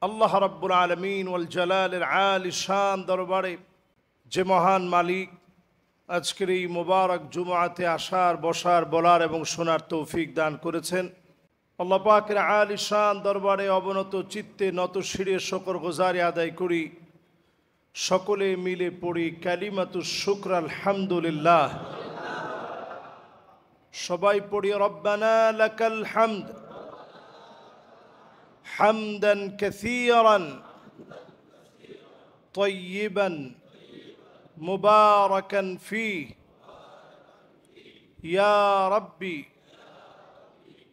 আল্লাহ রাব্বুল আলামিন ওয়াল জালালের আলি শান দরবারে যে মহান মালিক আজকের এই মোবারক জুমআতে আসার, বসার, বলার এবং শোনার তৌফিক দান করেছেন, আল্লাহ পাকের আলি শান দরবারে অবনত চিত্তে নত শিরে শকর গুজারি আদায় করি। সকলে মিলে পড়ি কালিমাতুশ শুকর আলহামদুলিল্লাহ। সবাই পড়ি রব্বানা লাকাল হামদ হামদান কাসীরান طيبا مباركا فيه يا ربي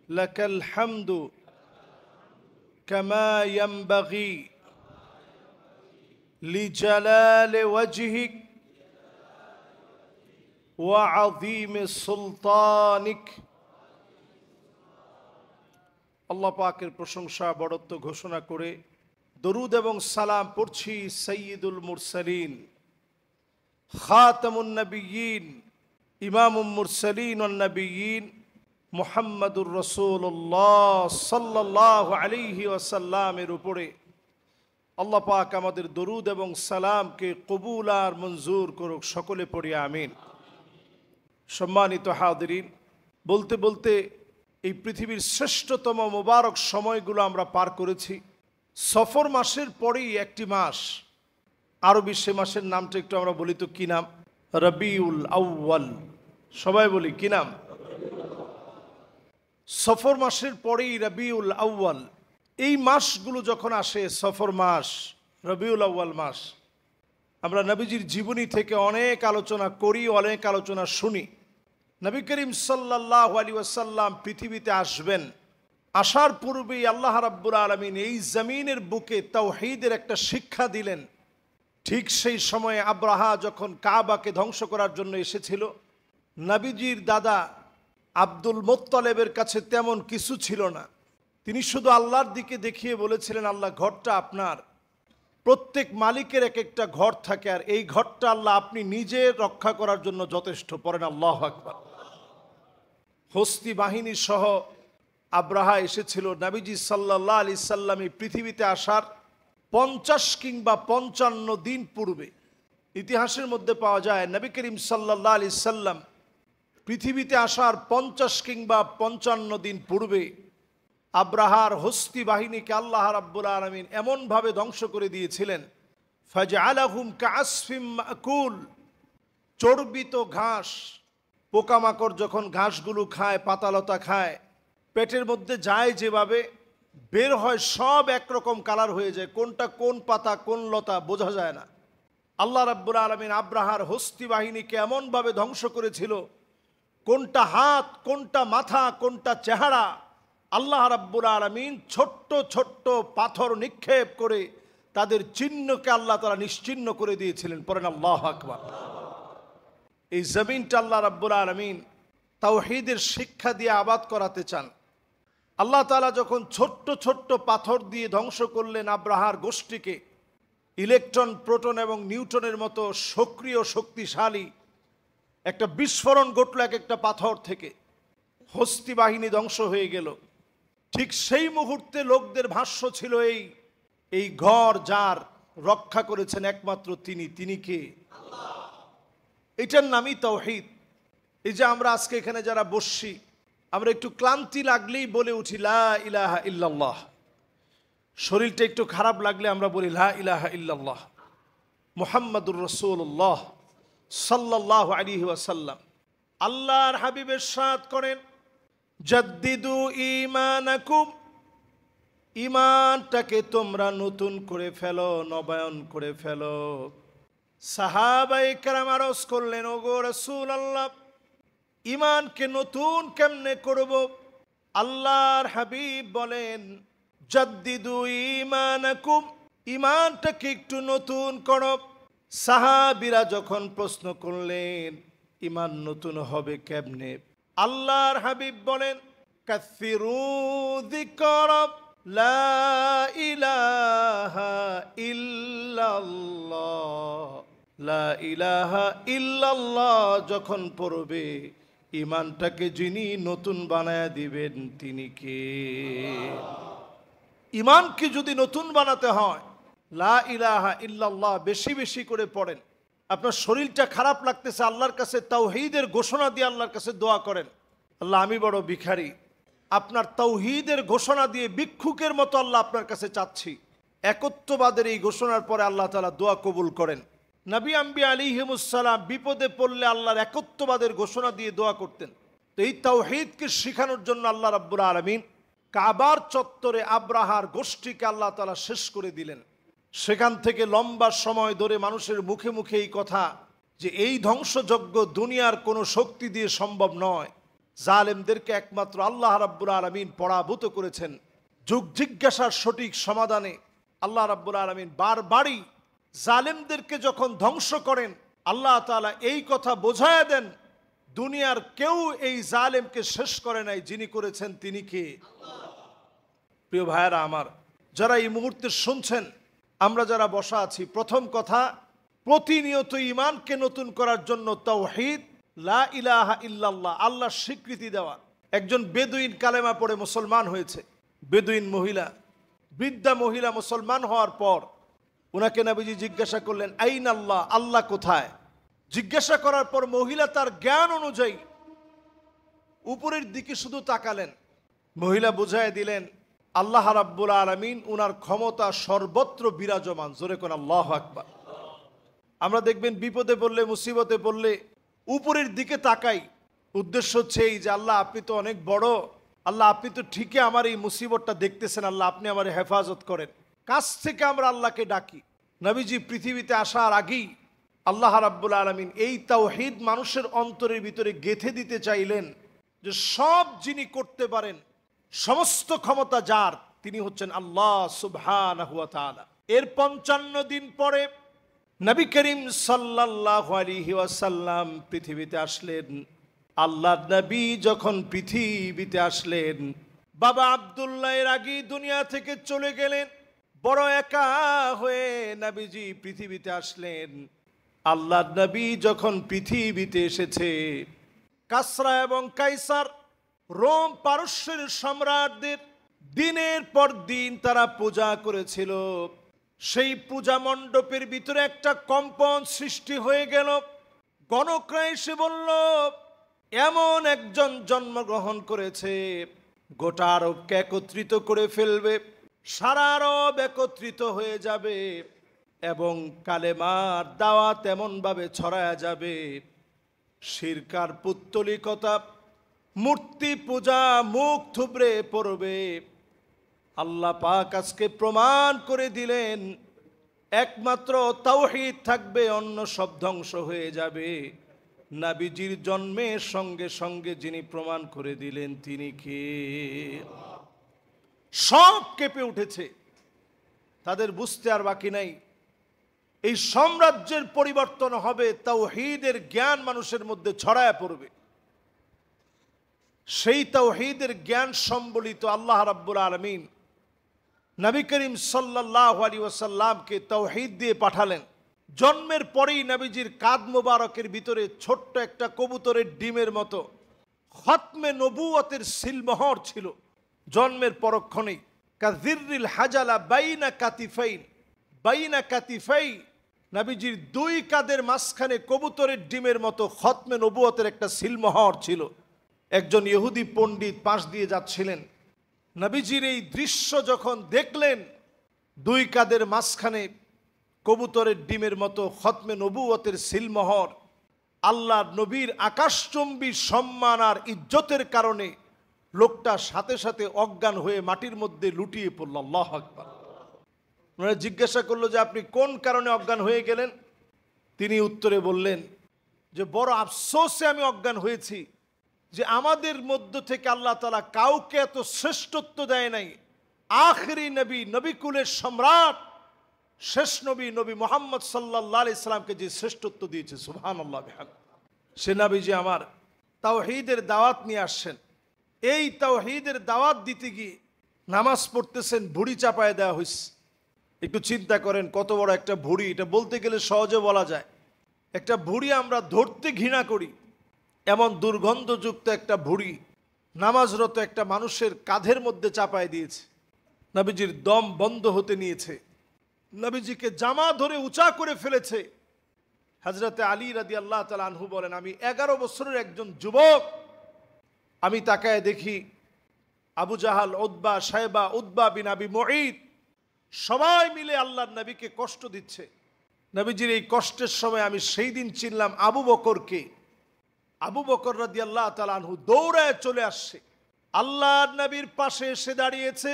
لك الحمد كما ينبغي لجلال وجهك وعظيم سلطانك। আল্লাহ পাকের প্রশংসা বড়ত্ব ঘোষণা করে দরুদ এবং সালাম পড়ছি সাইয়্যিদুল মুরসালিন, খাতামুন নবিয়্যিন, ইমামুল মুরসালিন ওয়ান নবিয়্যিন মুহাম্মাদুর রাসূলুল্লাহ সাল্লাল্লাহু আলাইহি ওয়াসাল্লামের উপরে আল্লাহ পাক আমাদের দরুদ এবং সালামকে কবুল আর মঞ্জুর করুক। সকলে পড়ি আমিন। সম্মানিত হাজিরিন, বলতে বলতে এই পৃথিবীর শ্রেষ্ঠতম মোবারক সময়গুলো আমরা পার করেছি। সফর মাসের পরেই একটি মাস, আরবি সে মাসের নামটা একটু আমরা বলি তো কি নাম? রবিউল আউয়াল। সবাই বলি কি নাম? সফর মাসের পরেই রবিউল আউয়াল। এই মাসগুলো যখন আসে, সফর মাস, রবিউল আউয়াল মাস, আমরা নবীজির জীবনী থেকে অনেক আলোচনা করি, অনেক আলোচনা শুনি। নবী করিম সাল্লাল্লাহু আলাইহি ওয়াসাল্লাম পৃথিবীতে আসবেন, আসার পূর্বেই আল্লাহ রাব্বুল আলামিন এই জমিনের বুকে তাওহীদের একটা শিক্ষা দিলেন। ঠিক সেই সময়ে আব্রাহা যখন কাবাকে ধ্বংস করার জন্য এসেছিল, নবীজির দাদা আব্দুল মুত্তালিবের কাছে তেমন কিছু ছিল না। তিনি শুধু আল্লাহর দিকে দেখিয়ে বলেছিলেন, আল্লাহ, ঘরটা আপনার। প্রত্যেক মালিকের এক একটা ঘর থাকে, আর এই ঘরটা আল্লাহ আপনি নিজে রক্ষা করার জন্য যথেষ্ট। পড়েন আল্লাহু আকবার। হস্তি বাহিনী সহ আব্রাহা এসেছিল নবীজি সাল্লাল্লাহু আলাইহি সাল্লাম এই পৃথিবীতে আসার 50 কিংবা 55 দিন পূর্বে। ইতিহাসের মধ্যে পাওয়া যায় নবী করিম সাল্লাল্লাহু আলাইহি সাল্লাম পৃথিবীতে আসার 50 কিংবা 55 দিন পূর্বে আব্রাহার হস্তি বাহিনীকে আল্লাহ রাব্বুল আলামিন এমনভাবে ধ্বংস করে দিয়েছিলেন, ফাজআলাহুম কাআসফিম মাকুল। চর্বিত ঘাস, পোকামাকড় যখন ঘাসগুলো খায়, পাতালতা খায়, পেটের মধ্যে যায় যেভাবে, বের হয় সব একরকম কালার হয়ে যায়, কোনটা কোন পাতা কোন লতা বোঝা যায় না। আল্লাহ রাব্বুল আলামিন আব্রাহার হস্তি বাহিনীকে এমনভাবে ধ্বংস করেছিল, কোনটা হাত কোনটা মাথা কোনটা চেহারা, আল্লাহ রাব্বুল আলামিন ছোট্ট ছোট্ট পাথর নিক্ষেপ করে তাদের চিহ্নকে আল্লাহ তাআলা নিশ্চিহ্ন করে দিয়েছিলেন। পড়েন আল্লাহু আকবার। এই জমিনটা আল্লাহ রাব্বুল আলামিন তাওহীদের শিক্ষা দিয়ে আবাদ করাতে চান। আল্লাহ তাআলা যখন ছোট্ট ছোট্ট পাথর দিয়ে ধ্বংস করলেন আব্রাহার গোষ্ঠীকে, ইলেকট্রন, প্রোটন এবং নিউটনের মতো সক্রিয় শক্তিশালী একটা বিস্ফোরণ ঘটল এক একটা পাথর থেকে, হস্তি বাহিনী ধ্বংস হয়ে গেল। ঠিক সেই মুহূর্তে লোকদের ভাষ্য ছিল, এই ঘর যার রক্ষা করেছেন একমাত্র তিনি কে? এটার নামই তাওহীদ। এই যে আমরা আজকে এখানে যারা বসছি, আমরা একটু ক্লান্তি লাগলেই বলে উঠি লা ইলাহা ইল্লাল্লাহ। শরীরটা একটু খারাপ লাগলে আমরা বলি লা ইলাহা ইল্লাল্লাহ মুহাম্মাদুর রাসূলুল্লাহ সাল্লাল্লাহু আলাইহি ওয়াসাল্লাম। আল্লাহর হাবিব ইরশাদ করেন, জাদ্দিদু ঈমানাকুম, ঈমানটাকে তোমরা নতুন করে ফেলো, নবায়ন করে ফেলো। সাহাবায়ে কেরাম আরজ করলেন, ওগো রাসূলুল্লাহ, ঈমানকে নতুন কেমনে করব? আল্লাহর হাবিব বলেন, জাদ্দিদু ঈমানাকুম, ঈমানটাকে একটু নতুন করো। সাহাবীরা যখন প্রশ্ন করলেন ঈমান নতুন হবে কেমনে, আল্লাহর হাবিব বলেন, কাসসিরু যিকর লা ইলাহা ইল্লাল্লাহ। লা ইলাহা ইল্লাল্লাহ যখন পড়বে, ঈমানটাকে যিনি নতুন বানায়া দিবেন তিনি কে? ইমানকে যদি নতুন বানাতে হয়, লা ইলাহা ইল্লাল্লাহ বেশি বেশি করে পড়েন। আপনার শরীরটা খারাপ লাগতেছে, আল্লাহর কাছে তাওহীদের ঘোষণা দিয়ে আল্লাহর কাছে দোয়া করেন, আল্লাহ আমি বড় ভিখারি, আপনার তাওহীদের ঘোষণা দিয়ে ভিক্ষুকের মতো আল্লাহ আপনার কাছে চাচ্ছি। একত্ববাদের এই ঘোষণার পরে আল্লাহ তাআলা দোয়া কবুল করেন। নবী আম্বিয়া আলাইহিমুসসালাম বিপদে পড়লে আল্লাহর একত্ববাদের ঘোষণা দিয়ে দোয়া করতেন। তো এই তাওহীদকে শেখানোর জন্য আল্লাহ রাব্বুল আলামিন কাবার চত্বরে আব্রাহার গোষ্ঠীকে আল্লাহ তাআলা শেষ করে দিলেন। সেখান থেকে লম্বা সময় ধরে মানুষের মুখে মুখে এই কথা যে এই ধ্বংসযজ্ঞ দুনিয়ার কোনো শক্তি দিয়ে সম্ভব নয়, জালেমদেরকে একমাত্র আল্লাহ রাব্বুল আলামিন পরাভূত করেছেন। যুগ জিজ্ঞাসার সঠিক সমাধানে আল্লাহ রাব্বুল আলামিন বারবারই জালেমদেরকে যখন ধ্বংস করেন, আল্লাহ তাআলা এই কথা বোঝায়া দেন দুনিয়ার কেউ এই জালেমকে শেষ করে নাই, যিনি করেছেন তিনি কে? প্রিয় ভাইয়েরা আমার, যারা এই মুহূর্তে শুনছেন, আমরা যারা বসা আছি, প্রথম কথা প্রতিনিয়ত ঈমানকে নতুন করার জন্য তাওহীদ, লা ইলাহা ইল্লাল্লাহ, আল্লাহর স্বীকৃতি দেওয়া। একজন বেদুইন কালেমা পড়ে মুসলমান হয়েছে, বেদুইন মহিলা, বৃদ্ধা মহিলা মুসলমান হওয়ার পর ওনাকে নবীজি জিজ্ঞাসা করলেন আইন আল্লাহ, আল্লাহ কোথায়? জিজ্ঞাসা করার পর মহিলা তার জ্ঞান অনুযায়ী উপরের দিকে শুধু তাকালেন। মহিলা বুঝায় দিলেন আল্লাহ রাব্বুল আলামিন উনার ক্ষমতা সর্বত্র বিরাজমান। জোরে কোন আল্লাহু আকবার। আমরা দেখবেন বিপদে পড়লে, মুসিবতে পড়লে উপরের দিকে তাকাই, উদ্দেশ্য হচ্ছে এই যে আল্লাহ আপনি তো অনেক বড়, আল্লাহ আপনি তো ঠিকই আমার এই মুসিবতটা দেখতেছেন, আল্লাহ আপনি আমার হেফাজত করেন। কাছ থেকে আমরা আল্লাহকে ডাকি। নবীজি পৃথিবীতে আসার আগেই আল্লাহ রাব্বুল আলামিন এই তাওহীদ মানুষের অন্তরের ভিতরে গেঁথে দিতে চাইলেন যে সব যিনি করতে পারেন, সমস্ত ক্ষমতা যার, তিনি হচ্ছেন আল্লাহ সুবহানাহু ওয়া তাআলা। এর 55 দিন পরে নবী করিম সাল্লাল্লাহু আলাইহি ওয়াসাল্লাম পৃথিবীতে আসলেন। আল্লাহর নবী যখন পৃথিবীতে আসলেন, বাবা আব্দুল্লাহ এর আগেই দুনিয়া থেকে চলে গেলেন। বড় একা হয়ে নবীজি পৃথিবীতে আসলেন। আল্লাহর নবী যখন পৃথিবীতে এসেছে, কাসরা এবং কাইসার রোম পারস্যের সম্রাটদের দিনের পর দিন তারা পূজা করেছিল। সেই পূজা মণ্ডপের ভিতরে একটা কম্পন সৃষ্টি হয়ে গেল। গণকরা এসে বলল এমন একজন জন্মগ্রহণ করেছে, গোটা আরবকে একত্রিত করে ফেলবে, সারা আরব একত্রিত হয়ে যাবে এবং কালেমার দাওয়াত এমনভাবে ছড়ায়া যাবে, শিরকার পুত্তলিকতা, মূর্তি পূজা মুখ থুবড়ে পড়বে। আল্লাহ পাক আজকে প্রমাণ করে দিলেন একমাত্র তাওহীদ থাকবে, অন্য সব ধ্বংস হয়ে যাবে। নবীজির জন্মের সঙ্গে সঙ্গে যিনি প্রমাণ করে দিলেন তিনি কে? সব কেঁপে উঠেছে, তাদের বুঝতে আর বাকি নাই। এই সাম্রাজ্যের পরিবর্তন হবে, তাওহীদের জ্ঞান মানুষের মধ্যে ছড়ায় পড়বে। সেই তাওহীদের জ্ঞান সম্বলিত আল্লাহ রাব্বুল আলামিন নবী করিম সাল্লাল্লাহু আলাইহি ওয়াসাল্লামকে তাওহীদ দিয়ে পাঠালেন। জন্মের পরেই নবীজির কাঁধ মোবারকের ভিতরে ছোট্ট একটা কবুতরের ডিমের মতো খতমে নবুয়তের সিলমোহর ছিল। জন্মের পরক্ষণেই কাযিররিল হাজালা বাইনা কাতিফাই, নবীজির দুই কাঁধের মাঝখানে কবুতরের ডিমের মতো খতমে নবুয়তের একটা সিলমোহর ছিল। একজন ইহুদি পণ্ডিত পাশ দিয়ে যাচ্ছিলেন, নবীজির এই দৃশ্য যখন দেখলেন, দুই কাঁধের মাঝখানে কবুতরের ডিমের মতো খতমে নবুয়তের সিলমোহর, আল্লাহর নবীর আকাশচুম্বী সম্মান আর ইজ্জতের কারণে লোকটা সাথে সাথে অজ্ঞান হয়ে মাটির মধ্যে লুটিয়ে পড়ল। আল্লাহু আকবার। ওনারা জিজ্ঞাসা করলো যে আপনি কোন কারণে অজ্ঞান হয়ে গেলেন? তিনি উত্তরে বললেন যে বড় আফসোসে আমি অজ্ঞান হয়েছি যে আমাদের মধ্য থেকে আল্লাহ তাআলা কাউকে এত শ্রেষ্ঠত্ব দেয় নাই। আখেরি নবী, নবীকুলের সম্রাট, শেষ নবী, নবী মুহাম্মদ সাল্লাল্লাহু আলাইহি সাল্লামকে যে শ্রেষ্ঠত্ব দিয়েছে, সুবহানাল্লাহ বিহামদিহি। সে নবীজি আমার তাওহীদের দাওয়াত নিয়ে আসছেন। এই তাওহীদের দাওয়াত দিতে গিয়ে নামাজ পড়তেছেন, ভুঁড়ি চাপায় দেওয়া হয়েছে। একটু চিন্তা করেন কত বড় একটা ভুঁড়ি, এটা বলতে গেলে সহজে বলা যায়। একটা ভুঁড়ি আমরা ধরতে ঘৃণা করি, এমন দুর্গন্ধযুক্ত একটা ভুঁড়ি নামাজরত একটা মানুষের কাঁধের মধ্যে চাপায় দিয়েছে। নবীজির দম বন্ধ হতে নিয়েছে, নবীজিকে জামা ধরে উঁচা করে ফেলেছে। হযরতে আলী রাদিয়াল্লাহু তাআলা আনহু বলেন, আমি 11 বছরের একজন যুবক, আমি তাকায় দেখি Abu Jahal, Utba, Shaiba, Utba bin Abi Muait সবাই মিলে আল্লাহর নবীকে কষ্ট দিচ্ছে। নবীজির এই কষ্টের সময় আমি সেই দিন চিনলাম আবু বকরকে। আবু বকর রাদিয়াল্লাহু তাআলা আনহু দৌড়ায় চলে আসছে, আল্লাহর নবীর পাশে এসে দাঁড়িয়েছে,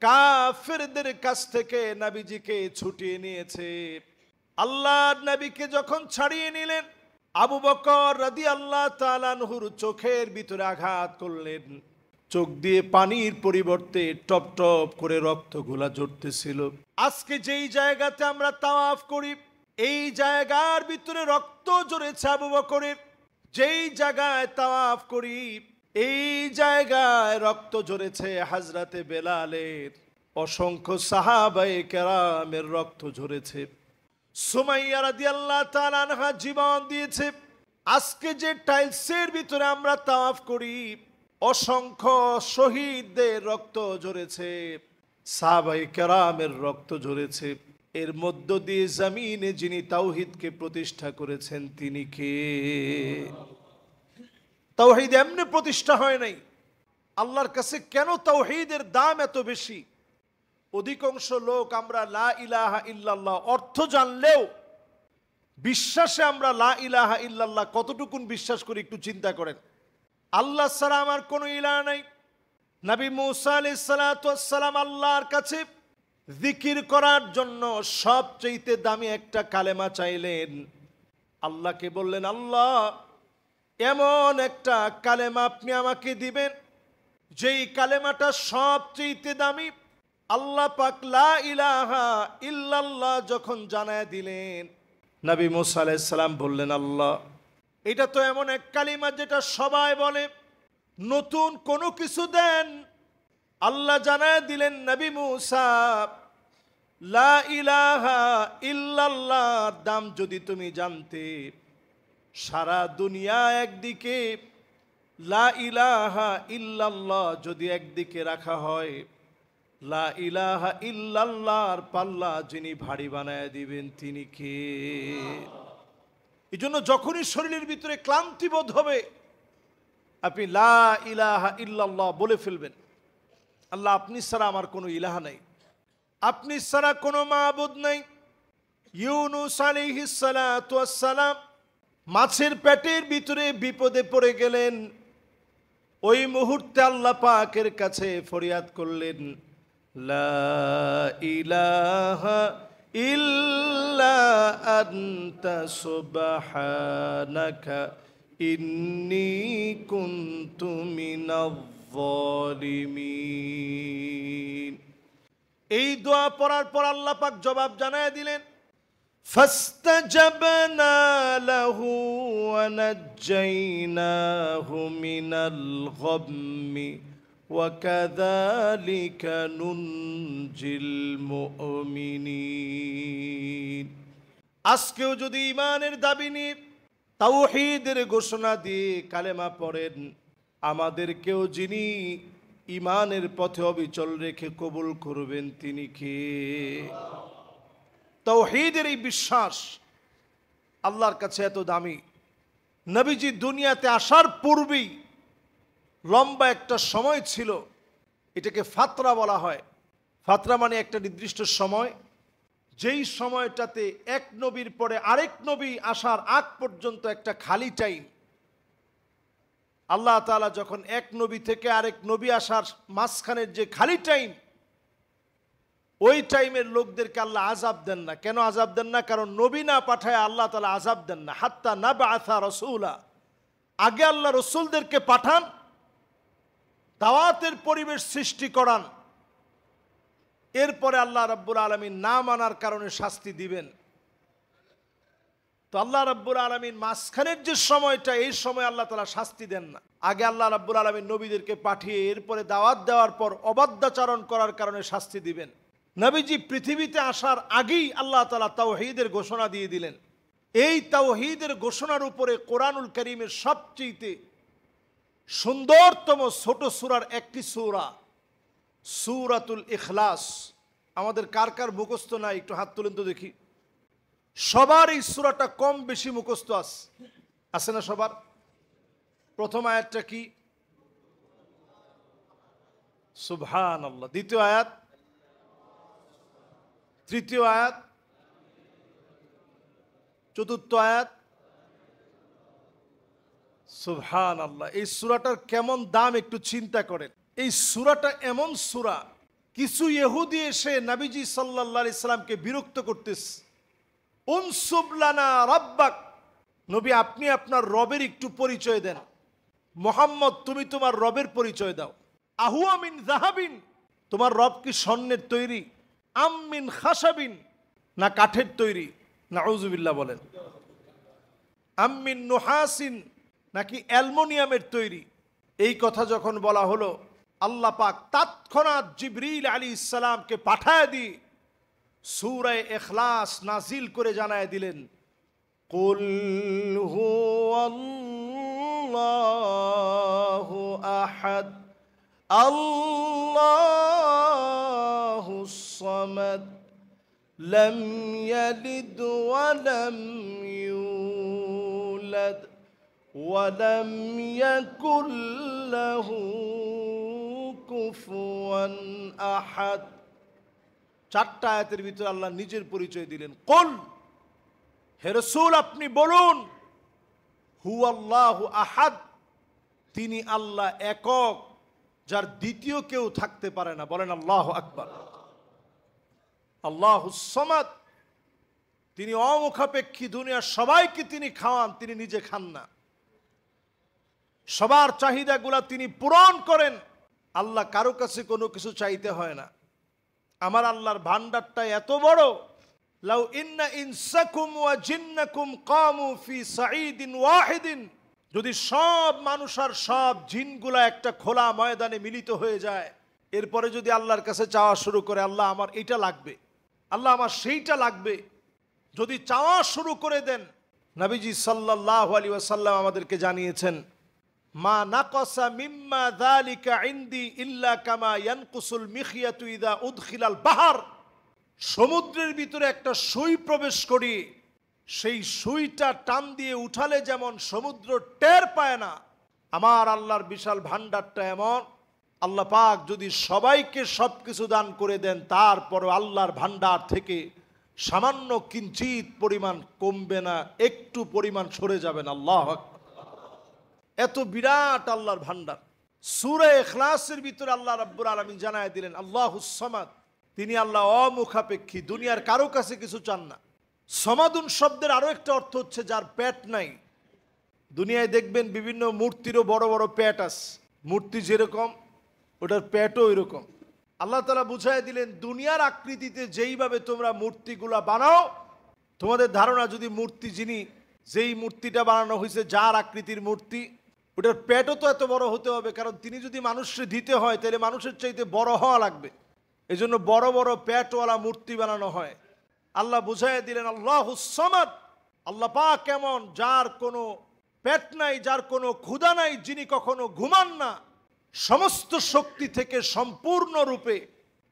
কাফেরদের কাছ থেকে নবীজিকে ছুটিয়ে নিয়েছে। আল্লাহর নবীকে যখন ছাড়িয়ে নিলেন, আবু বকর রাদিয়াল্লাহু তাআলা আনহুর চোখের ভিতরে আঘাত করলেন। চোখ দিয়ে পানির পরিবর্তে টপ টপ করে রক্তগুলা ঝরতেছিল। আজকে যেই জায়গাতে আমরা তাওয়াফ করি, এই জায়গার ভিতরে রক্ত ঝরেছে আবু বকরের। যেই জায়গায় তাওয়াফ করি, এই জায়গায় রক্ত ঝরেছে হযরতে বেলালের। অসংখ্য সাহাবায়ে কেরামের রক্ত ঝরেছে। সুমাইয়া রাদিয়াল্লাহু তাআলা আনহা জীবন দিয়েছে। আজকে যে টাইলসের ভিতরে আমরা তাওয়াফ করি, অসংখ্য শহীদদের রক্ত ঝরেছে, সাহাবায়ে কেরামের রক্ত ঝরেছে। এর মধ্য দিয়ে জমিনে যিনি তাওহীদকে প্রতিষ্ঠা করেছেন তিনি কে? তাওহীদ এমনি প্রতিষ্ঠা হয় নাই। আল্লাহর কাছে কেন তাওহীদের দাম এত বেশি? অধিকাংশ লোক আমরা লা ইলাহা ইল্লাল্লাহ অর্থ জানলেও বিশ্বাসে আমরা লা ইলাহা ইল্লাল্লাহ কতটুকুন বিশ্বাস করি একটু চিন্তা করেন। আল্লাহ ছাড়া আমার কোনো ইলাহ নাই। নবী মুসা আলাইহিস সালাতু ওয়াস সালাম আল্লাহর কাছে জিকির করার জন্য সবচেয়ে দামি একটা কালেমা চাইলেন। আল্লাহকে বললেন, আল্লাহ এমন একটা কালেমা আপনি আমাকে দিবেন যেই কালেমাটা সবচেয়ে দামি। আল্লাহ পাক লা ইলাহা ইল্লাল্লাহ যখন জানায় দিলেন, নবী মুসা আলাইহিস সালাম বললেন, আল্লাহ এটা তো এমন এক কালিমা যেটা সবাই বলে, নতুন কোনো কিছু দেন। আল্লাহ জানায় দিলেন, নবী মুসা লা ইলাহা ইল্লাল্লাহর দাম যদি তুমি জানতে, সারা দুনিয়া একদিকে, লা ইলাহা ইল্লাল্লাহ যদি একদিকে রাখা হয়, লা ইলাহা ইল্লাল্লাহর পাল্লা যিনি ভারী বানায় দিবেন তিনি কে? এই জন্য যখনই শরীরের ভিতরে ক্লান্তি বোধ হবে, আপনি লা ইলাহা ইল্লাল্লাহ বলে ফেলবেন। আল্লাহ আপনি ছাড়া আমার কোনো ইলাহা নাই, আপনি ছাড়া কোনো মাবুদ নাই। ইউনূস আলাইহিস সালাতু ওয়াস সালাম মাছের পেটের ভিতরে বিপদে পড়ে গেলেন। ওই মুহূর্তে আল্লাহ পাকের কাছে ফরিয়াদ করলেন, লা ইলাহা ইল্লা আনতা সুবহানাকা ইন্নী কুনতু মিনাজ যালিমিন। এই দোয়া পড়ার পর আল্লাহ পাক জবাব জানায় দিলেন, ফাস্তাজাবনা লাহু ওয়া নাজ্জাইনাহু মিনাল গাম্মি ওয়া কাযালিকা নুনজিল মুমিনিন। আজকেও যদি ঈমানের দাবি নিয়ে তাওহীদের ঘোষণা দিয়ে কালেমা পড়েন, আমাদেরকেও যিনি ঈমানের পথে অবিচল রেখে কবুল করবেন তিনি কে? তাওহীদের এই বিশ্বাস আল্লাহর কাছে এত দামি। নবীজি দুনিয়াতে আসার পূর্বেই লম্বা একটা সময় ছিল, এটাকে ফাতরা বলা হয়। ফাতরা মানে একটা নির্দিষ্ট সময়, যেই সময়টাতে এক নবীর পরে আরেক নবী আসার আগ পর্যন্ত একটা খালি টাইম। আল্লাহ তাআলা যখন এক নবী থেকে আরেক নবী আসার মাঝখানের যে খালি টাইম, ওই টাইমের লোকদেরকে আল্লাহ আযাব দেন না। কেন আযাব দেন না? কারণ নবী না পাঠায় আল্লাহ তাআলা আযাব দেন না। হাত্তা নাবআসা রাসূলা, আগে আল্লাহ রসুলদেরকে পাঠান, দাওয়াতের পরিবেশ সৃষ্টি করান, এরপরে আল্লাহ রাব্বুল আলামিন না মানার কারণে শাস্তি দিবেন। তো আল্লাহ রাব্বুল আলামিন মাঝখানের যে সময়টা, এই সময় আল্লাহ তাআলা শাস্তি দেন না। আগে আল্লাহ রাব্বুল আলামিন নবীদেরকে পাঠিয়ে এরপরে দাওয়াত দেওয়ার পর অবাধ্যাচরণ করার কারণে শাস্তি দিবেন। নবীজি পৃথিবীতে আসার আগেই আল্লাহ তাআলা তাওহীদের ঘোষণা দিয়ে দিলেন। এই তাওহীদের ঘোষণার উপরে কোরআনুল কারীমের সবচেয়ে সুন্দরতম ছোট সূরার একটি সূরা সূরাতুল ইখলাস। আমাদের কার কার মুখস্থ নাই একটু হাত তুলেন তো দেখি। সবার এই সূরাটা কম বেশি মুখস্থ আছে না সবার? প্রথম আয়াতটা কি? সুবহানাল্লাহ। দ্বিতীয় আয়াত, তৃতীয় আয়াত, চতুর্থ আয়াত। সুবহানাল্লাহ। এই সূরাটার কেমন দাম একটু চিন্তা করেন। এই সূরাটা এমন সূরা, কিছু ইহুদি এসে নবীজি সাল্লাল্লাহু আলাইহি সাল্লামকে বিরক্ত করতেছে। উনসুব লানা রাব্বাক, নবী আপনি আপনার রবের একটু পরিচয় দেন। মুহাম্মদ তুমি তোমার রবের পরিচয় দাও। আহুয়া মিন যাহাবিন, তোমার রব কি স্বর্ণের তৈরি? আম মিন খাসাবিন, না কাঠের তৈরি? নাউযুবিল্লাহ বলেন। আম মিন নুহাসিন, নাকি অ্যালুমিনিয়ামের তৈরি? এই কথা যখন বলা হলো, আল্লাহ পাক তৎক্ষণাৎ জিবরিল আলাইহিস সালামকে পাঠায় দিয়ে সূরা ইখলাস নাজিল করে জানায় দিলেন, কুল হুয়াল্লাহু আহাদ আল্লাহুস সামাদ লাম ইয়ালিদ ওয়া লাম ইউলাদ ওয়ালাম ইয়াকুল লাহু কুফুয়ান আহাদ। চারটা আয়াতের ভিতরে আল্লাহ নিজের পরিচয় দিলেন। কুল, হে রাসূল আপনি বলুন, হুয়াল্লাহু আহাদ, তিনি আল্লাহ একক, যার দ্বিতীয় কেউ থাকতে পারে না। বলেন আল্লাহু আকবার। আল্লাহুস সামাদ, তিনি অমুখাপেক্ষী, দুনিয়ার সবাইকে তিনি খাওয়ান, তিনি নিজে খান না। সবার চাহিদাগুলা তিনি পূরণ করেন। আল্লাহ কারো কাছে কোনো কিছু চাইতে হয় না। আমার আল্লাহর ভান্ডারটা এত বড়, লাউ ইন্না ইনসাকুম ওয়া জিন্নাকুম কামু ফি সাঈদিন ওয়াহিদিন, যদি সব মানুষ আর সব জিনগুলা একটা খোলা ময়দানে মিলিত হয়ে যায়, এরপরে যদি আল্লাহর কাছে চাওয়া শুরু করে, আল্লাহ আমার এইটা লাগবে, আল্লাহ আমার সেইটা লাগবে, যদি চাওয়া শুরু করে দেন, নবীজি সাল্লাল্লাহু আলাইহি ওয়াসাল্লাম আমাদেরকে জানিয়েছেন, মা নাকাসা মিম্মা যালিকা ইনদি ইল্লা কামা ইয়ানকুসুল মিখিয়াতু ইযা উদখিলাল বাহর। সমুদ্রের ভিতরে একটা সুই প্রবেশ করি, সেই সুইটা টান দিয়ে উঠালে যেমন সমুদ্র টের পায় না, আমার আল্লাহর বিশাল ভান্ডারটা এমন, আল্লাহ পাক যদি সবাইকে সবকিছু দান করে দেন, তারপরও আল্লাহর ভান্ডার থেকে সামান্য কিঞ্চিত পরিমাণ কমবে না, একটু পরিমাণ সরে যাবেন। আল্লাহু আকবার। এত বিরাট আল্লাহর ভান্ডার। সূরা ইখলাসের ভিতরে আল্লাহ রাব্বুল আলামিন জানায় দিলেন, আল্লাহুস সামাদ, তিনি আল্লাহ অমুখাপেক্ষী, দুনিয়ার কারো কাছে কিছু চান না। সমাদুন শব্দের আরো একটা অর্থ হচ্ছে যার পেট নাই। দুনিয়ায় দেখবেন বিভিন্ন মূর্তিরও বড় বড় পেট আছে, মূর্তি যেরকম ওটার পেটও ওইরকম। আল্লাহ তাআলা বুঝায় দিলেন, দুনিয়ার আকৃতিতে যেইভাবে তোমরা মূর্তিগুলা বানাও, তোমাদের ধারণা যদি মূর্তি যেই মূর্তিটা বানানো হয়েছে, যার আকৃতির মূর্তি, ওটার পেটও তো এত বড় হতে হবে, কারণ তিনি যদি মানুষকে দিতে হয় তাহলে মানুষের চাইতে বড় হওয়া লাগবে। এই জন্য বড় বড় পেটওয়ালা মূর্তি বানানো হয়। আল্লাহ বুঝাই দিলেন, আল্লাহুস সামাদ, আল্লাহ পাক কেমন, যার কোনো পেট নাই, যার কোনো ক্ষুধা নাই, যিনি কখনো ঘুমান না, সমস্ত শক্তি থেকে সম্পূর্ণরূপে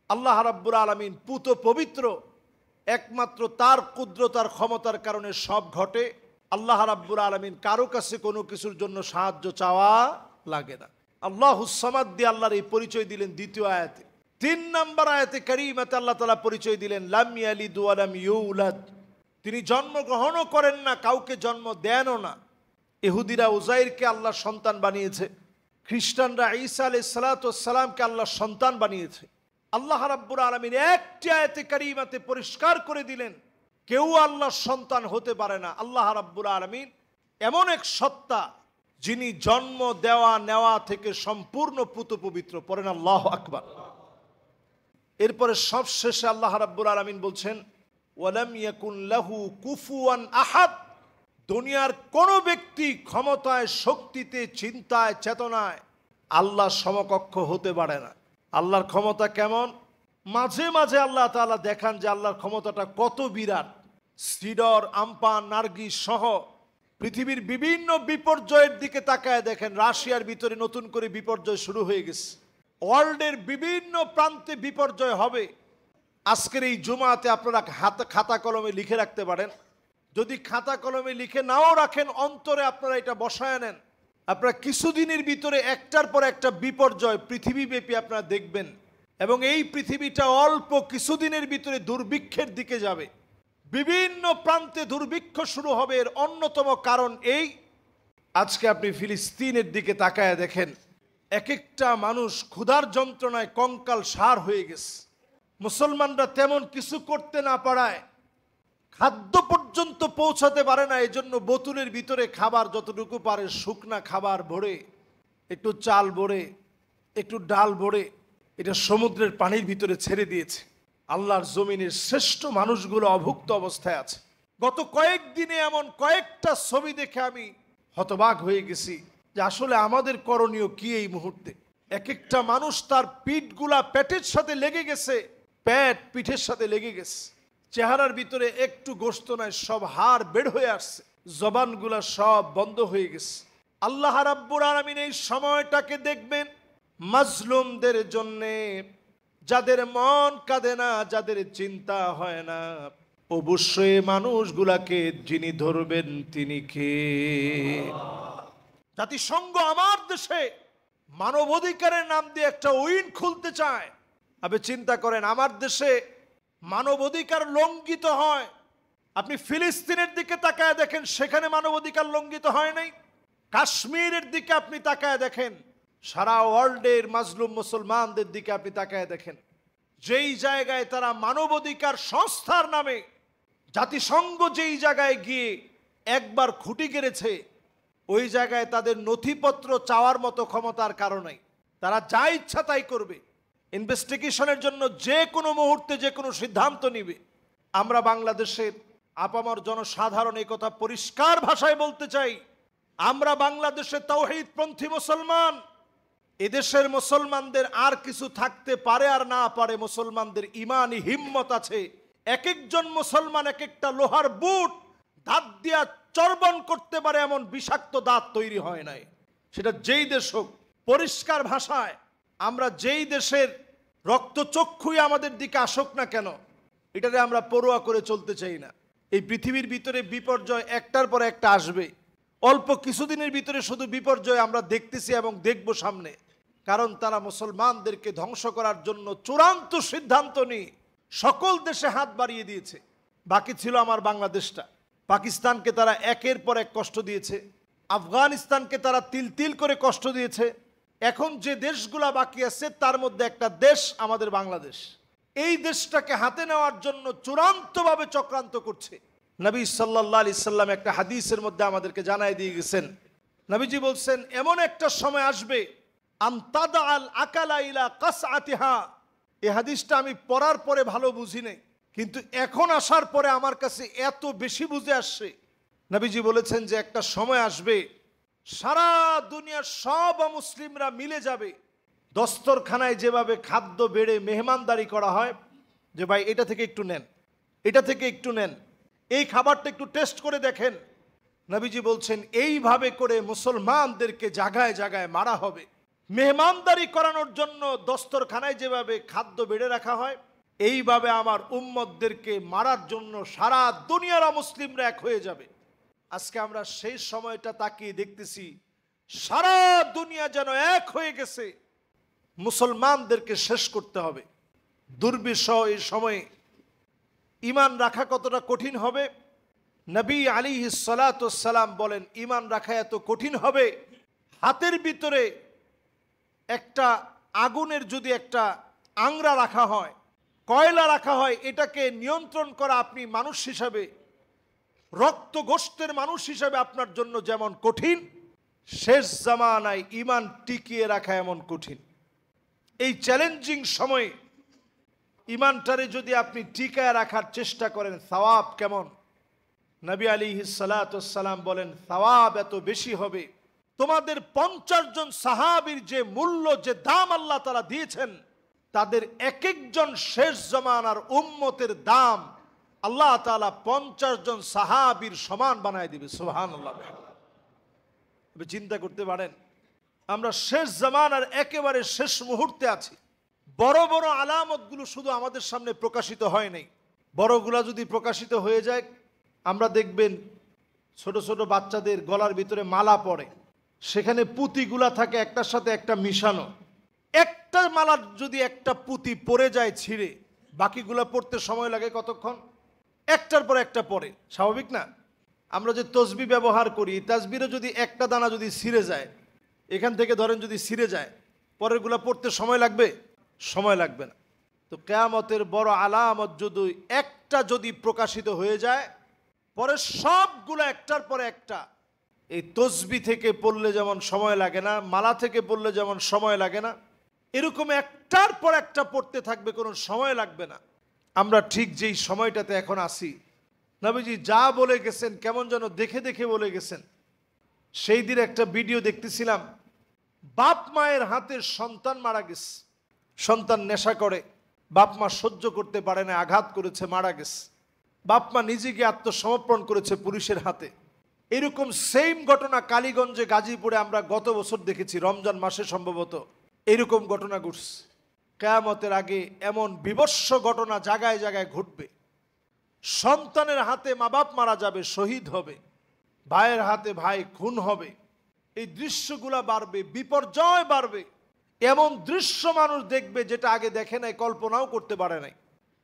আল্লাহ রাব্বুল আলামিন পুত পবিত্র, একমাত্র তার কুদরতার ক্ষমতার কারণে সব ঘটে। আল্লাহ রাব্বুল আলামিন কারো কাছে কোনো কিছুর জন্য সাহায্য চাওয়া লাগে না। আল্লাহুস সামাদ দিয়ে আল্লাহর এই পরিচয় দিলেন দ্বিতীয় আয়াতে। 3 নম্বর আয়াতে কারীমাতে আল্লাহ তাআলা পরিচয় দিলেন, লাম ইয়ালিদ ওয়া লাম ইউলাদ, তিনি জন্মগ্রহণও করেন না, কাউকে জন্ম দেনও না। ইহুদিরা উজাইরকে আল্লাহ সন্তান বানিয়েছে, খ্রিস্টানরা ঈসা আলাইহিস সালাতু ওয়াস সালামকে আল্লাহ সন্তান বানিয়েছে। আল্লাহ রাব্বুল আলামিন একটি আয়াতে কারীমাতে পরিষ্কার করে দিলেন, কেউ আল্লাহর সন্তান হতে পারে না। আল্লাহ রাব্বুল আলামিন এমন এক সত্তা, যিনি জন্ম দেওয়া নেওয়া থেকে সম্পূর্ণ পুত পবিত্র। পড়েন আল্লাহু আকবার। এরপরে সবশেষে আল্লাহ রাব্বুল আলামিন বলছেন, ওয়ালাম ইয়াকুন লাহু কুফুয়ান আহাদ, দুনিয়ার কোন ব্যক্তি ক্ষমতায়, শক্তিতে, চিন্তায়, চেতনায় আল্লাহ সমকক্ষ হতে পারে না। আল্লাহর ক্ষমতা কেমন? মাঝে মাঝে আল্লাহ তাআলা দেখান যে আল্লাহর ক্ষমতাটা কত বিরাট। সিডর, আমপান, নার্গিস সহ পৃথিবীর বিভিন্ন বিপর্যয়ের দিকে তাকায় দেখেন, রাশিয়ার ভিতরে নতুন করে বিপর্যয় শুরু হয়ে গেছে। ওয়ার্ল্ডের বিভিন্ন প্রান্তে বিপর্যয় হবে। আজকের এই জুমাতে আপনারা খাতা কলমে লিখে রাখতে পারেন। যদি খাতা কলমে লিখে নাও রাখেন, অন্তরে আপনারা এটা বসায় নেন। আপনারা কিছুদিনের ভিতরে একটার পর একটা বিপর্যয় পৃথিবীব্যাপী আপনারা দেখবেন, এবং এই পৃথিবীটা অল্প কিছুদিনের ভিতরে দুর্ভিক্ষের দিকে যাবে। বিভিন্ন প্রান্তে দুর্ভিক্ষ শুরু হবে। এর অন্যতম কারণ এই, আজকে আপনি ফিলিস্তিনের দিকে তাকায় দেখেন, এক একটা মানুষ ক্ষুধার যন্ত্রণায় কঙ্কাল সার হয়ে গেছে। মুসলমানরা তেমন কিছু করতে না পারায় খাদ্য পর্যন্ত পৌঁছাতে পারে না। এজন্য বোতলের ভিতরে খাবার যতটুকু পারে, শুকনা খাবার ভরে, একটু চাল ভরে, একটু ডাল ভরে, এটা সমুদ্রের পানির ভিতরে ছেড়ে দিয়েছে। আল্লাহর জমিনের শ্রেষ্ঠ মানুষগুলো অভুক্ত অবস্থায় আছে। গত কয়েকদিনে এমন কয়েকটা ছবি দেখে আমি হতবাক হয়ে গেছি যে আসলে আমাদের করণীয় কি এই মুহূর্তে। এক একটা মানুষ তার পিঠগুলা পেটের সাথে লেগে গেছে, পেট পিঠের সাথে লেগে গেছে। চেহারার ভিতরে একটু গোশত নাই, সব হাড় বের হয়ে আসছে, জবানগুলা সব বন্ধ হয়ে গেছে। আল্লাহ রাব্বুল আলামিন এই সময়টাকে দেখবেন মাজলুমদের জন্যে, যাদের মন কাঁদে না, যাদের চিন্তা হয় না, অবশ্যই মানুষগুলাকে যিনি ধরবেন তিনি কে? জাতিসংঘ আমার দেশে মানবাধিকারের নাম দিয়ে একটা উইন খুলতে চায়। আপনি চিন্তা করেন, আমার দেশে মানবাধিকার লঙ্ঘিত হয়। আপনি ফিলিস্তিনের দিকে তাকায় দেখেন, সেখানে মানবাধিকার লঙ্ঘিত হয় নাই। কাশ্মীরের দিকে আপনি তাকায় দেখেন, সারা ওয়ার্ল্ডের মাজলুম মুসলমানদের দিকে আপনি তাকায় দেখেন, যেই জায়গায় তারা মানবাধিকার সংস্থার নামে, জাতিসংঘ যেই জায়গায় গিয়ে একবার খুঁটি গেড়েছে, ওই জায়গায় তাদের নথিপত্র চাওয়ার মতো ক্ষমতার কারণে তারা যা ইচ্ছা তাই করবে। ইনভেস্টিগেশনের জন্য যে কোনো মুহূর্তে যে কোনো সিদ্ধান্ত নিবে। আমরা বাংলাদেশের আপামর জনসাধারণ এই কথা পরিষ্কার ভাষায় বলতে চাই, আমরা বাংলাদেশে তাওহীদপন্থী মুসলমান। এদেশের মুসলমানদের আর কিছু থাকতে পারে আর না পারে, মুসলমানদের ইমানি হিম্মত আছে। এক একজন মুসলমান এক একটা লোহার বুট দাঁত দিয়া চর্বণ করতে পারে, এমন বিষাক্ত দাঁত তৈরি হয় নাই। সেটা যেই দেশ হোক, পরিষ্কার ভাষায় আমরা যেই দেশের রক্তচক্ষুই আমাদের দিকে আসুক না কেন, এটারে আমরা পরোয়া করে চলতে চাই না। এই পৃথিবীর ভিতরে বিপর্যয় একটার পর একটা আসবে। অল্প কিছুদিনের ভিতরে শুধু বিপর্যয় আমরা দেখতেছি এবং দেখব সামনে। কারণ তারা মুসলমানদেরকে ধ্বংস করার জন্য চূড়ান্ত সিদ্ধান্ত নিয়ে সকল দেশে হাত বাড়িয়ে দিয়েছে। বাকি ছিল আমার বাংলাদেশটা। পাকিস্তানকে তারা একের পর এক কষ্ট দিয়েছে, আফগানিস্তানকে তারা তিল তিল করে কষ্ট দিয়েছে। এখন যে দেশগুলা বাকি আছে তার মধ্যে একটা দেশ আমাদের বাংলাদেশ। এই দেশটাকে হাতে নেওয়ার জন্য চূড়ান্তভাবে চক্রান্ত করছে। নবী সাল্লাল্লাহু আলাইহি সাল্লাম একটা হাদিসের মধ্যে আমাদেরকে জানাই দিয়ে গেছেন। নবীজি বলছেন, এমন একটা সময় আসবে আনতাদা আল আকালা ইলা কাসআতিহা। এই হাদিসটা আমি পড়ার পরে ভালো বুঝি নাই, কিন্তু এখন আসার পরে আমার কাছে এত বেশি বুঝে আসছে। নবীজি বলেছেন যে একটা সময় আসবে সারা দুনিয়ার সব মুসলিমরা মিলে যাবে। দস্তরখানায় যেভাবে খাদ্য বেড়ে মেহমানদারি করা হয়, যে ভাই এটা থেকে একটু নেন, এটা থেকে একটু নেন, এই খাবারটা একটু টেস্ট করে দেখেন। নবীজি বলছেন এইভাবে করে মুসলমানদেরকে জায়গায় জায়গায় মারা হবে। মেহমানদারি করানোর জন্য দস্তরখানায় যেভাবে খাদ্য বেড়ে রাখা হয়, এইভাবে আমার উম্মতদেরকে মারার জন্য সারা দুনিয়ার মুসলিমরা এক হয়ে যাবে। আজকে আমরা সেই সময়টা তাকিয়ে দেখতেছি, সারা দুনিয়া যেন এক হয়ে গেছে, মুসলমানদেরকে শেষ করতে হবে। দুর্বিষহ এই সময়ে ঈমান রাখা কতটা কঠিন হবে। নবী আলাইহিস সালাতু ওয়াস সালাম বলেন, ঈমান রাখা এত কঠিন হবে, হাতের ভিতরে একটা আগুনের যদি একটা আংরা রাখা হয়, কয়লা রাখা হয়, এটাকে নিয়ন্ত্রণ করা আপনি মানুষ হিসাবে, রক্ত গোশতের মানুষ হিসাবে আপনার জন্য যেমন কঠিন, শেষ জামানায় ঈমান টিকিয়ে রাখা এমন কঠিন। এই চ্যালেঞ্জিং সময়ে ঈমানটারে যদি আপনি টিকায় রাখার চেষ্টা করেন, সওয়াব কেমন। নবী আলাইহিস সালাতু ওয়াস সালাম বলেন, সওয়াব এত বেশি হবে, তোমাদের 50 জন সাহাবীর যে মূল্য, যে দাম আল্লাহ তাআলা দিয়েছেন, তাদের এক একজন শেষ জামানার উম্মতের দাম আল্লাহ তাআলা 50 জন সাহাবীর সমান বানায় দিবে। সুবহানাল্লাহ। আপনি চিন্তা করতে পারেন, আমরা শেষ জামানার একেবারে শেষ মুহূর্তে আছি। বড় বড় আলামতগুলো শুধু আমাদের সামনে প্রকাশিত হয় নাই, বড়গুলা যদি প্রকাশিত হয়ে যায়, আমরা দেখবেন ছোট ছোট বাচ্চাদের গলার ভিতরে মালা পড়ে, সেখানে পুঁতিগুলা থাকে একটার সাথে একটা মিশানো। একটা মালার যদি একটা পুঁতি পড়ে যায় ছিঁড়ে, বাকিগুলা পড়তে সময় লাগে কতক্ষণ? একটার পর একটা পড়ে, স্বাভাবিক না? আমরা যে তসবি ব্যবহার করি, তাসবিরও যদি একটা দানা যদি ছিঁড়ে যায়, এখান থেকে ধরেন যদি ছিঁড়ে যায়, পরেরগুলা পড়তে সময় লাগবে? সময় লাগবে না। তো কিয়ামতের বড় আলামত যদি একটা যদি প্রকাশিত হয়ে যায়, পরে সবগুলো একটার পরে একটা। এই তসবি থেকে পড়লে যেমন সময় লাগে না, মালা থেকে পড়লে যেমন সময় লাগে না, এরকম একটার পর একটা পড়তে থাকবে, কোনো সময় লাগবে না। আমরা ঠিক যেই সময়টাতে এখন আসি, নবীজি যা বলে গেছেন কেমন যেন দেখে দেখে বলে গেছেন। সেই দিন একটা ভিডিও দেখতেছিলাম, বাপ মায়ের হাতে সন্তান মারা গেছে। সন্তান নেশা করে, বাপ মা সহ্য করতে পারে না, আঘাত করেছে, মারা গেছে। বাপ মা নিজেকে আত্মসমর্পণ করেছে পুলিশের হাতে। এরকম সেম ঘটনা কালীগঞ্জে, গাজীপুরে আমরা গত বছর দেখেছি, রমজান মাসে সম্ভবত এরকম ঘটনা ঘটছে। কিয়ামতের আগে এমন বিভৎস ঘটনা জায়গায় জায়গায় ঘটবে। সন্তানের হাতে মা বাপ মারা যাবে, শহীদ হবে, ভাইয়ের হাতে ভাই খুন হবে। এই দৃশ্যগুলা বাড়বে, বিপর্যয় বাড়বে। এমন দৃশ্য মানুষ দেখবে যেটা আগে দেখে নাই, কল্পনাও করতে পারে নাই।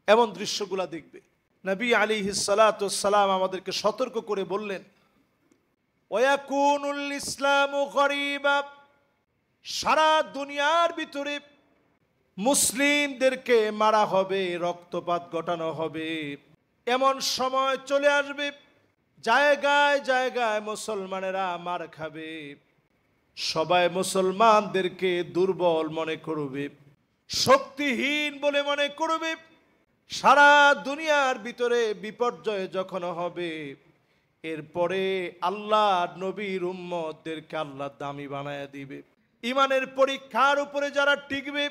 এমন দৃশ্যগুলা দেখবে। নবী আলাইহিস সালাতু ওয়াস সালাম আমাদেরকে সতর্ক করে বললেন, ওয়াকুনুল ইসলামু গরীবা, সারা দুনিয়ার ভিতরে মুসলিমদেরকে মারা হবে, রক্তপাত ঘটানো হবে। এমন সময় চলে আসবে, জায়গায় জায়গায় মুসলমানেরা মার খাবে। সবাই মুসলমানদেরকে দুর্বল মনে করবে, শক্তিহীন বলে মনে করবে। সারা দুনিয়ার ভিতরে বিপর্যয় যখন হবে, এরপরে আল্লাহ নবীর উম্মতদেরকে আল্লাহ দামি বানায় দিবে। ইমানের পরীক্ষার উপরে যারা টিকবে,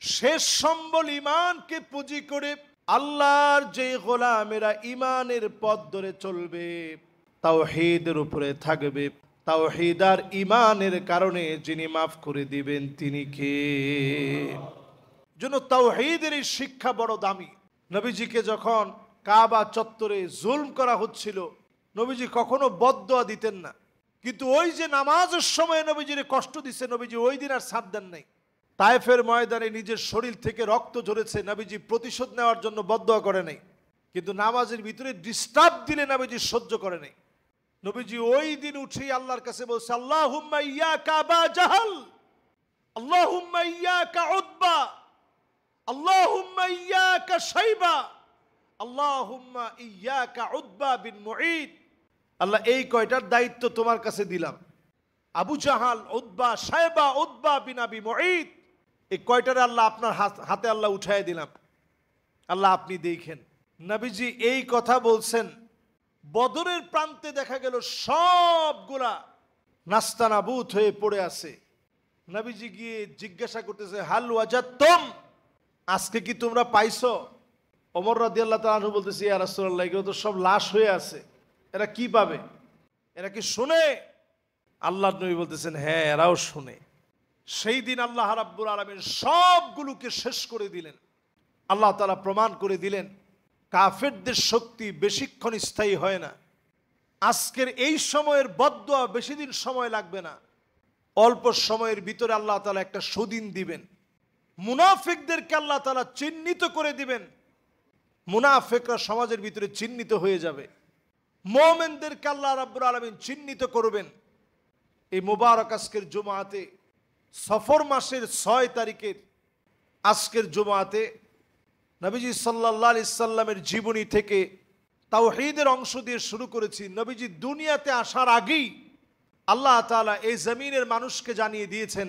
শেষ সম্বল ইমানকে পুঁজি করে আল্লাহর যে গোলামেরা ইমানের পথ ধরে চলবে, তাওহীদের উপরে থাকবে, তাওহীদ আর ইমানের কারণে যিনি মাফ করে দিবেন তিনি কে? জন্য তাওহীদের এই শিক্ষা বড় দামি। নবীজিকে যখন কাবা চত্বরে জুলম করা হচ্ছিল, নবীজি কখনো বদদোয়া দিতেন না, কিন্তু ওই যে নামাজের সময় নবীজির কষ্ট দিচ্ছে, নবীজি ওই দিন আর ছাড় দেন নাই। তায়েফের ময়দানে নিজের শরীর থেকে রক্ত ঝরেছে, নবীজি প্রতিশোধ নেওয়ার জন্য বদদোয়া করে নাই, কিন্তু নামাজের ভিতরে ডিস্টার্ব দিলে নবীজি সহ্য করে নাই। নবীজি ওই দিন উঠেই আল্লাহর কাছে বলছে, আল্লাহুম্মা ইয়াকা আবা জাহাল, আল্লাহুম্মা ইয়াকা উতবা, আল্লাহুম্মা ইয়াকা শাইবা, আল্লাহুম্মা ইয়াকা উতবা বিন মুঈদ। আল্লাহ এই কয়টার দায়িত্ব তোমার কাছে দিলাম, Abu Jahal, Utba, শাইবা, Utba bin আবি মুঈদ, এই কয়টারে আল্লাহ আপনার হাতে আল্লাহ উঠায় দিলাম, আল্লাহ আপনি দেখেন। নবীজি এই কথা বলছেন, বদরের প্রান্তে দেখা গেল সবগুলা নাস্তানাবুদ হয়ে পড়ে আছে। নবীজি গিয়ে জিজ্ঞাসা করতেছে, হাল ওয়াজাদতুম, আজকে কি তোমরা পাইছো? ওমর রাদিয়াল্লাহু তাআলা আনহু বলতেছে, ইয়া রাসূলুল্লাহ, এগুলো তো সব লাশ হয়ে আছে, এরা কি পাবে? এরা কি শুনে? আল্লাহর নবী বলতেছেন, হ্যাঁ এরাও শুনে। সেই দিন আল্লাহ রাব্বুল আলামিন সবগুলোকে শেষ করে দিলেন। আল্লাহ তাআলা প্রমাণ করে দিলেন, কাফেরদের শক্তি বেশিক্ষণ স্থায়ী হয় না। আজকের এই সময়ের বদদোয়া বেশি দিন সময় লাগবে না, অল্প সময়ের ভিতরে আল্লাহ তাআলা একটা সুদিন দিবেন। মুনাফিকদেরকে আল্লাহ তাআলা চিহ্নিত করে দিবেন, মুনাফিকরা সমাজের ভিতরে চিহ্নিত হয়ে যাবে। মুমিনদেরকে আল্লাহ রাব্বুল আলামিন চিহ্নিত করবেন। এই মুবারক আজকের জুমাতে, সফর মাসের 6 তারিখের আজকের জুমাতে নবীজি সাল্লাল্লাহু আলাইহি সাল্লামের জীবনী থেকে তাওহীদের অংশ দিয়ে শুরু করেছি। নবীজি দুনিয়াতে আসার আগেই আল্লাহ তাআলা এই জমিনের মানুষকে জানিয়ে দিয়েছেন,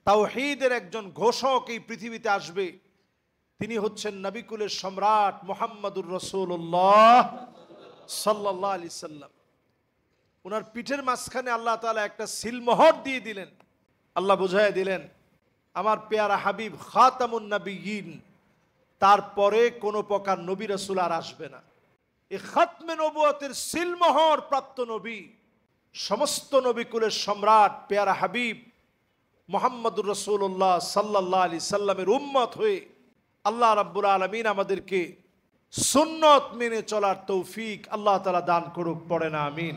তাওহীদের একজন ঘোষক এই পৃথিবীতে আসবে। তিনি হচ্ছেন নবিকুলের সম্রাট মুহাম্মদুর রাসূলুল্লাহ সাল্লাল্লাহু আলাইহি সাল্লাম। ওনার পিঠের মাঝখানে আল্লাহ তাআলা একটা সিলমোহর দিয়ে দিলেন। আল্লাহ বুঝাইয়া দিলেন, আমার পেয়ারা হাবিব খাতামুন নবিয়্যিন, তারপরে কোনো প্রকার নবী রাসূল আর আসবে না। এই খাতমে নবুয়তের সিলমোহর প্রাপ্ত নবী, সমস্ত নবিকুলের সম্রাট পেয়ারা হাবিব মুহাম্মদুর রাসূলুল্লাহ সাল্লাল্লাহু আলাইহি সাল্লামের উম্মত হয়ে আল্লাহ রাব্বুল আলামিন আমাদেরকে সুন্নত মেনে চলার তৌফিক আল্লাহ তাআলা দান করুক, পড়ে না আমিন।